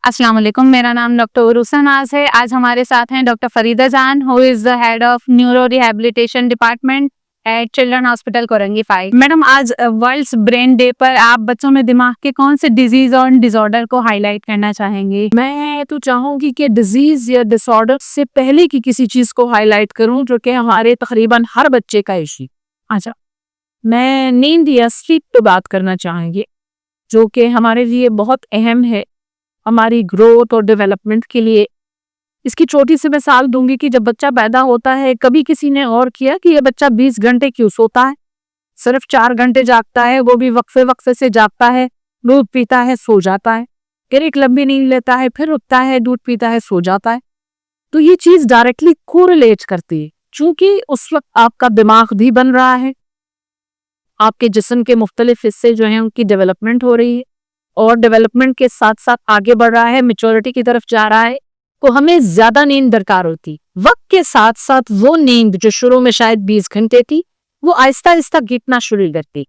السلام علیکم، میرا نام ڈاکٹر عروسہ ناز ہے۔ آج ہمارے ساتھ ہیں doctor Farida Jan, who is the head of neuro rehabilitation department at children hospital Korangi 5۔ Madam, آج ورلڈ برین ڈے پر آپ بچوں میں دماغ کے کون سے ڈیزیز اور ڈس آرڈر کو ہائی لائٹ کرنا چاہیں گے؟ میں تو چاہوں گی کہ ڈیزیز یا ڈس آرڈر سے پہلے کی کسی چیز کو ہائی لائٹ کروں جو کہ ہمارے تقریباً ہر بچے کا ایشو۔ اچھا، میں نیند یا سلیپ پہ بات کرنا چاہیں گی جو کہ ہمارے لیے بہت اہم ہے ہماری گروتھ اور ڈیولپمنٹ کے لیے۔ اس کی چھوٹی سی مثال دوں گی کہ جب بچہ پیدا ہوتا ہے کبھی کسی نے غور کیا کہ یہ بچہ 20 گھنٹے کیوں سوتا ہے؟ صرف 4 گھنٹے جاگتا ہے، وہ بھی وقفے وقفے سے جاگتا ہے، دودھ پیتا ہے، سو جاتا ہے، پھر ایک لمبی نیند لیتا ہے، پھر اٹھتا ہے، دودھ پیتا ہے، سو جاتا ہے۔ تو یہ چیز ڈائریکٹلی کوریلیٹ کرتی ہے چونکہ اس وقت آپ کا دماغ بھی بن رہا ہے، آپ کے جسم کے مختلف حصے جو ہیں ان کی ڈیولپمنٹ ہو رہی ہے اور ڈیولپمنٹ کے ساتھ ساتھ آگے بڑھ رہا ہے، میچورٹی کی طرف جا رہا ہے، تو ہمیں زیادہ نیند درکار ہوتی۔ وقت کے ساتھ ساتھ وہ نیند جو شروع میں شاید 20 گھنٹے تھی وہ آہستہ آہستہ گھٹنا شروع کرتی۔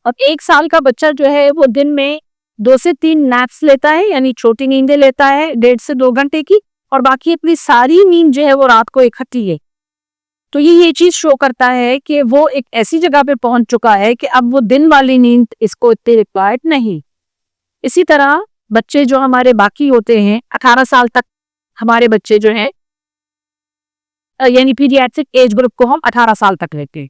اب 1 سال کا بچہ جو ہے وہ دن میں 2 سے 3 نیپس لیتا ہے، یعنی چھوٹی نیندیں لیتا ہے 1.5 سے 2 گھنٹے کی، اور باقی اپنی ساری نیند جو ہے وہ رات کو اکٹھی ہے۔ تو یہ چیز شو کرتا ہے کہ وہ ایک ایسی جگہ پہ پہنچ چکا ہے کہ اب وہ دن والی نیند اس کو اتنی ریکوائرڈ نہیں۔ اسی طرح بچے جو ہمارے باقی ہوتے ہیں 18 سال تک، ہمارے بچے جو ہیں یعنی پیڈیاٹرک ایج گروپ کو ہم 18 سال تک لیتے ہیں،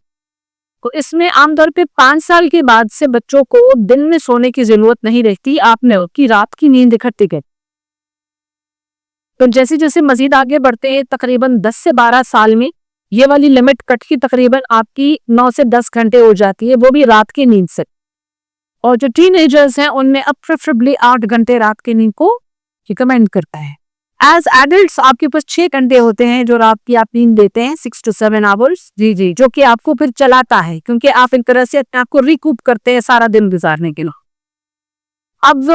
تو اس میں عام طور پہ 5 سال کے بعد سے بچوں کو دن میں سونے کی ضرورت نہیں رہتی، آپ نے کی رات کی نیند اکٹھی کر۔ تو جیسے جیسے مزید آگے بڑھتے ہیں تقریباً 10 سے 12 سال میں یہ والی لمٹ کٹ کی تقریباً آپ کی 9 سے 10 گھنٹے ہو جاتی ہے، وہ بھی رات کی نیند سے۔ اور جو ٹین ایجرز ہیں ان میں اب پریفریبلی 8 گھنٹے رات کی نیند کو ریکمینڈ کرتا ہے۔ ایز ایڈلٹس آپ کے پاس 6 گھنٹے ہوتے ہیں جو رات کی آپ نیند دیتے ہیں، 6 to 7 hours، جو کہ آپ کو پھر چلاتا ہے کیونکہ آپ ایک طرح سے اپنے آپ کو ریکوپ کرتے ہیں سارا دن گزارنے کے لیے۔ اب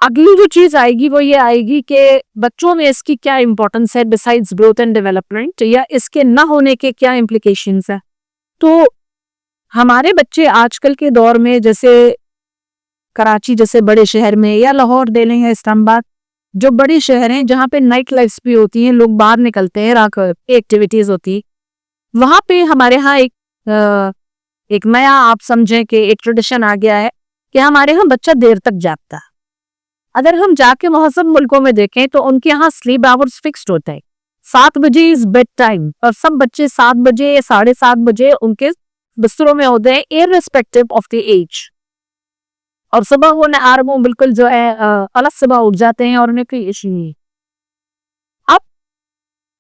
اگلی جو چیز آئے گی وہ یہ آئے گی کہ بچوں میں اس کی کیا امپورٹنس ہے بسائڈز گروتھ اینڈ ڈیولپمنٹ، یا اس کے نہ ہونے کے کیا امپلیکیشنز ہیں۔ تو ہمارے بچے آج کل کے دور میں جیسے کراچی جیسے بڑے شہر میں یا لاہور، دہلی یا اسلام آباد جو بڑے شہر ہیں جہاں پہ نائٹ لائفز بھی ہوتی ہیں، لوگ باہر نکلتے ہیں، رات کو ایکٹیویٹیز ہوتی، وہاں پہ ہمارے ہاں ایک نیا آپ سمجھیں کہ ایک ٹریڈیشن آ گیا ہے کہ ہمارے ہاں بچہ دیر تک جاگتا ہے۔ اگر ہم جا کے مہذب ملکوں میں دیکھیں تو ان کے ہاں سلیپ آورز فکسڈ ہوتا ہے، 7 بجے از بیڈ ٹائم، اور سب بچے 7 بجے یا 7:30 بجے ان کے بستروں میں ہوتے ہیں irrespective of the ایج، اور صبح وہ نہار بالکل جو ہے الگ صبح اٹھ جاتے ہیں اور انہیں کوئی ایشو نہیں۔ اب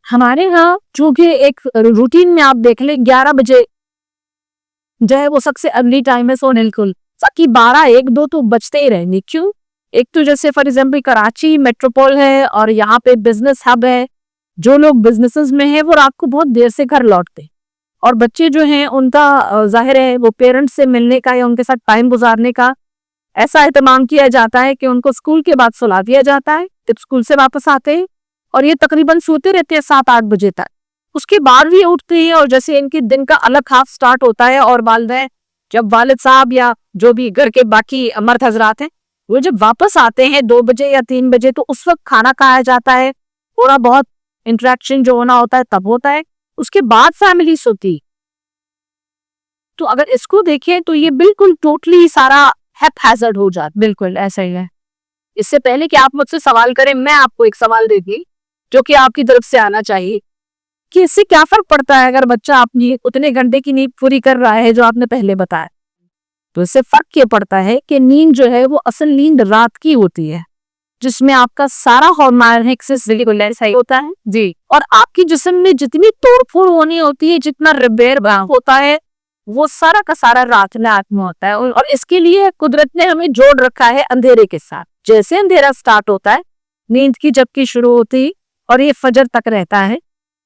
ہمارے ہاں چونکہ ایک روٹین میں آپ دیکھ لیں 11 بجے جو ہے وہ سب سے ارلی ٹائم ہے سونے کو، باقی 12، 1، 2 تو بچتے ہی رہیں گے۔ کیوں؟ ایک تو جیسے فار ایگزامپل کراچی میٹروپول ہے اور یہاں پہ بزنس ہب ہے، جو لوگ بزنسز میں ہیں وہ رات کو بہت دیر سے گھر لوٹتے، اور بچے جو ہیں ان کا ظاہر ہے وہ پیرنٹس سے ملنے کا یا ان کے ساتھ ٹائم گزارنے کا ایسا اہتمام کیا جاتا ہے کہ ان کو اسکول کے بعد سلا دیا جاتا ہے، جب اسکول سے واپس آتے ہیں اور یہ تقریباً سوتے رہتے ہیں 7-8 بجے تک، اس کے بعد بھی اٹھتے ہیں اور جیسے ان کے دن کا الگ ہاف سٹارٹ ہوتا ہے، اور والدین جب والد صاحب یا جو بھی گھر کے باقی مرد حضرات ہیں وہ جب واپس آتے ہیں 2 بجے یا 3 بجے تو اس وقت کھانا کھایا جاتا ہے، تھوڑا بہت انٹریکشن جو ہونا ہوتا ہے تب ہوتا ہے، اس کے بعد فیملی سوتی۔ تو اگر اس کو دیکھیں تو یہ بالکل ٹوٹلی سارا ہیپ ہیزرڈ ہو جاتا۔ بالکل ایسا ہی ہے۔ اس سے پہلے کہ آپ مجھ سے سوال کریں میں آپ کو ایک سوال دیتی جو کہ آپ کی طرف سے آنا چاہیے کہ اس سے کیا فرق پڑتا ہے اگر بچہ اپنی اتنے گھنٹے کی نیند پوری کر رہا ہے جو آپ نے پہلے بتایا۔ تو اس سے فرق یہ پڑتا ہے کہ نیند جو ہے وہ اصل نیند رات کی ہوتی ہے جس میں آپ کا سارا ہارمون صحیح ہوتا ہے جی، اور آپ کی جسم میں جتنی توڑ پھوڑ ہونی ہوتی ہے، جتنا ریپیئر ہوتا ہے، وہ سارا کا سارا رات میں ہوتا ہے۔ اور اس کے لیے قدرت نے ہمیں جوڑ رکھا ہے اندھیرے کے ساتھ۔ جیسے اندھیرا سٹارٹ ہوتا ہے نیند کی جب کی شروع ہوتی اور یہ فجر تک رہتا ہے،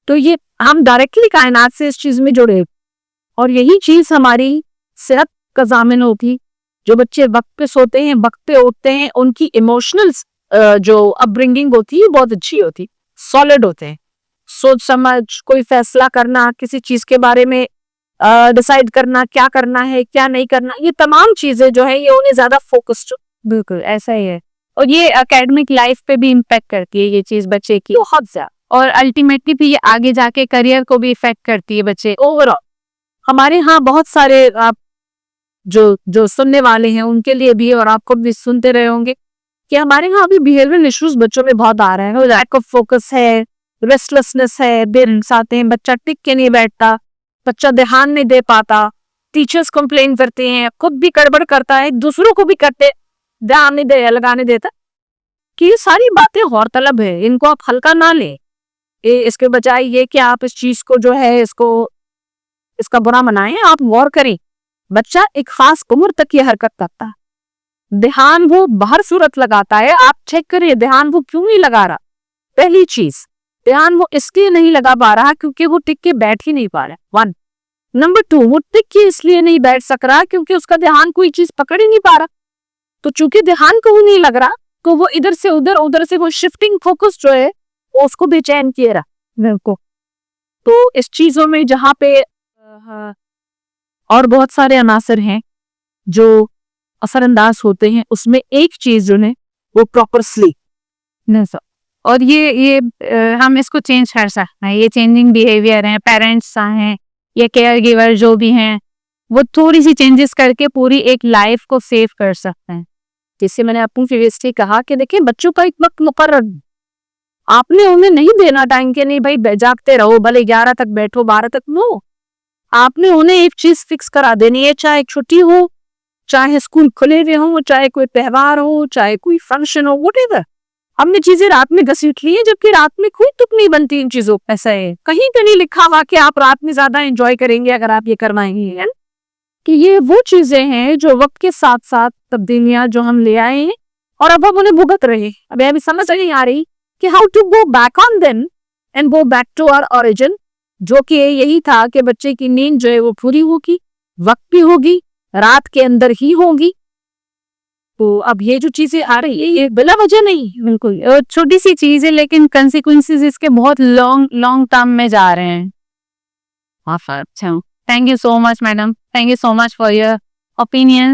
تو یہ ہم ڈائریکٹلی کائنات سے اس چیز میں جڑے، اور یہی چیز ہماری صحت کا ضامن ہوتی۔ جو بچے وقت پہ سوتے ہیں، وقت پہ اٹھتے ہیں، ان کی ایموشنل جو اپ برنگنگ ہوتی ہے بہت اچھی ہوتی، سالڈ ہوتے ہیں، سوچ سمجھ کوئی فیصلہ کرنا، کسی چیز کے بارے میں ڈیسائیڈ کرنا کیا کرنا ہے کیا نہیں کرنا، یہ تمام چیزیں جو ہیں یہ انہیں زیادہ فوکسڈ۔ بالکل ایسا ہی ہے۔ اور یہ اکیڈمک لائف پہ بھی امپیکٹ کرتی ہے یہ چیز بچے کی بہت زیادہ اور الٹیمیٹلی بھی یہ آگے جا کے کریئر کو بھی افیکٹ کرتی ہے بچے اوور آل. ہمارے ہاں بہت سارے آپ جو سننے والے ہیں ان کے لیے بھی اور آپ خود بھی سنتے رہے ہوں گے کہ ہمارے یہاں ابھی بیہیویئر ایشوز بچوں میں بہت آ رہے ہیں. لیک آف فوکس ہے, ریسٹلیسنس ہے, پیرنٹس آتے ہیں, بچہ ٹک کے نہیں بیٹھتا, بچہ دھیان نہیں دے پاتا, ٹیچرز کمپلین کرتے ہیں, خود بھی گڑبڑ کرتا ہے, دوسروں کو بھی کرتے, دھیان نہیں دے لگانے دیتا. کہ یہ ساری باتیں غور طلب ہے, ان کو آپ ہلکا نہ لیں. اس کے بجائے یہ کہ آپ اس چیز کو جو ہے اس کا برا منائیں, آپ غور کریں. بچہ ایک خاص عمر تک یہ حرکت کرتا ہے, دھیان وہ باہر صورت لگاتا ہے, آپ چیک کریں دھیان وہ کیوں نہیں لگا رہا. پہلی چیز, دھیان وہ اس لیے نہیں لگا پا رہا کیونکہ وہ ٹک کے بیٹھ ہی نہیں پا رہا. 1 نمبر 2, وہ ٹک کے اس لیے نہیں بیٹھ سک رہا کیونکہ اس کا دھیان کوئی چیز پکڑ ہی نہیں پا رہا. تو چونکہ دھیان کو نہیں لگ رہا تو وہ ادھر سے ادھر سے وہ شفٹنگ فوکس جو ہے وہ اس کو بے چین کیے رہا کو. تو اس چیزوں میں جہاں پہ اور بہت سارے عناصر ہیں جو اثر انداز ہوتے ہیں, اس میں ایک چیز جو ہے وہ پراپر سلیپ. اور یہ ہم اس کو چینج کر سکتے ہیں. یہ چینجنگ بیہیویئر ہیں, پیرنٹس ہیں یا کیئر گیور جو بھی ہیں, وہ تھوڑی سی چینجز کر کے پوری ایک لائف کو سیو کر سکتے ہیں. جیسے میں نے آپ کو پریویسلی کہا کہ دیکھیں بچوں کا ایک وقت مقرر, آپ نے انہیں نہیں دینا ٹائم کہ نہیں بھائی جاگتے رہو بھلے 11 تک بیٹھو 12 تک. نو, آپ نے انہیں ایک چیز فکس کرا دینی ہے, چاہے ایک چھٹی ہو, چاہے اسکول کھلے ہوئے ہوں, چاہے کوئی تہوار ہو, چاہے کوئی فنکشن ہو, وٹ ایور. ہم نے چیزیں رات میں گھسیٹ لی ہیں جبکہ رات میں کوئی تک نہیں بنتی ان چیزوں. ایسا ہے کہیں پہ نہیں لکھا ہوا کہ آپ رات میں زیادہ انجوائے کریں گے اگر آپ یہ کروائیں گے. کہ یہ وہ چیزیں ہیں جو وقت کے ساتھ ساتھ تبدیلیاں جو ہم لے آئے ہیں اور اب ہم انہیں بھگت رہے. ابھی سمجھ نہیں آ رہی کہ how to go back on then and go back to our origin, جو کہ یہی تھا کہ بچے کی نیند جو ہے وہ پوری ہوگی, وقت بھی ہوگی, رات کے اندر ہی ہوگی. تو اب یہ جو چیزیں آ رہی ہے یہ بلا وجہ نہیں, بالکل چھوٹی سی چیز ہے لیکن کنسیکوینسز اس کے بہت لانگ ٹرم میں جا رہے ہیں. اچھا, thank you so much madam, thank you so much for your opinion.